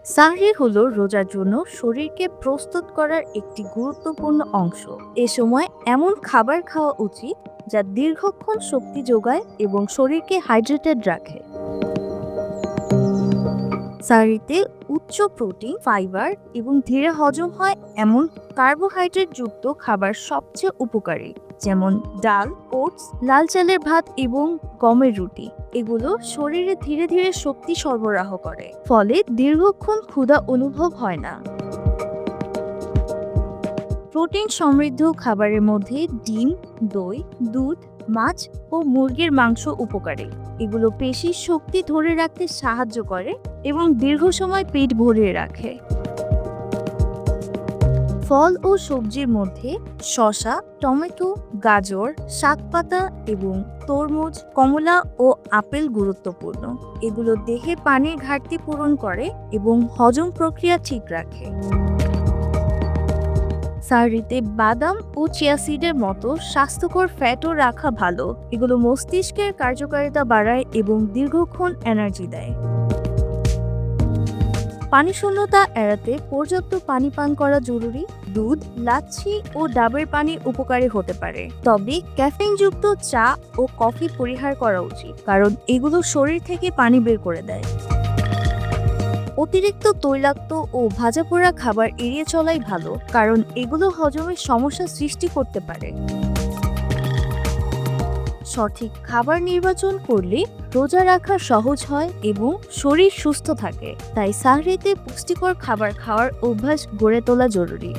সাহরি হলো রোজার জন্য শরীরকে প্রস্তুত করার একটি গুরুত্বপূর্ণ অংশ। এ সময় এমন খাবার খাওয়া উচিত যা দীর্ঘক্ষণ শক্তি যোগায় এবং শরীরকে হাইড্রেটেড রাখে। সাহরিতে উচ্চ প্রোটিন, ফাইবার এবং ধীরে হজম হয় এমন কার্বোহাইড্রেট যুক্ত খাবার সবচেয়ে উপকারী, যেমন ডাল, ওটস, লাল চালের ভাত এবং গমের রুটি। এগুলো শরীরে ধীরে ধীরে শক্তি সরবরাহ করে, ফলে দীর্ঘক্ষণ ক্ষুধা অনুভব হয় না। প্রোটিন সমৃদ্ধ খাবারের মধ্যে ডিম, দই, দুধ, মাছ ও মুরগির মাংস উপকারী। এগুলো পেশির শক্তি ধরে রাখতে সাহায্য করে এবং দীর্ঘ সময় পেট ভরিয়ে রাখে। ফল ও সবজির মধ্যে শসা, টমেটো, গাজর, শাকপাতা এবং তরমুজ, কমলা ও আপেল গুরুত্বপূর্ণ। এগুলো দেহে পানির ঘাটতি পূরণ করে এবং হজম প্রক্রিয়া ঠিক রাখে। সাহরিতে বাদাম ও চিয়া সিডের মতো স্বাস্থ্যকর ফ্যাটও রাখা ভালো। এগুলো মস্তিষ্কের কার্যকারিতা বাড়ায় এবং দীর্ঘক্ষণ এনার্জি দেয়। পানি শূন্যতা এড়াতে পর্যাপ্ত পানি পান করা জরুরি। দুধ, লাচ্ছি ও ডাবের পানি উপকারী হতে পারে, তবে ক্যাফেইনযুক্ত চা ও কফি পরিহার করা উচিত, কারণ এগুলো শরীর থেকে পানি বের করে দেয়। অতিরিক্ত তৈলাক্ত ও ভাজাপোড়া খাবার এড়িয়ে চলাই ভালো, কারণ এগুলো হজমের সমস্যা সৃষ্টি করতে পারে। সঠিক খাবার নির্বাচন করলে রোজা রাখা সহজ হয় এবং শরীর সুস্থ থাকে। তাই সাহরিতে পুষ্টিকর খাবার খাওয়ার অভ্যাস গড়ে তোলা জরুরি।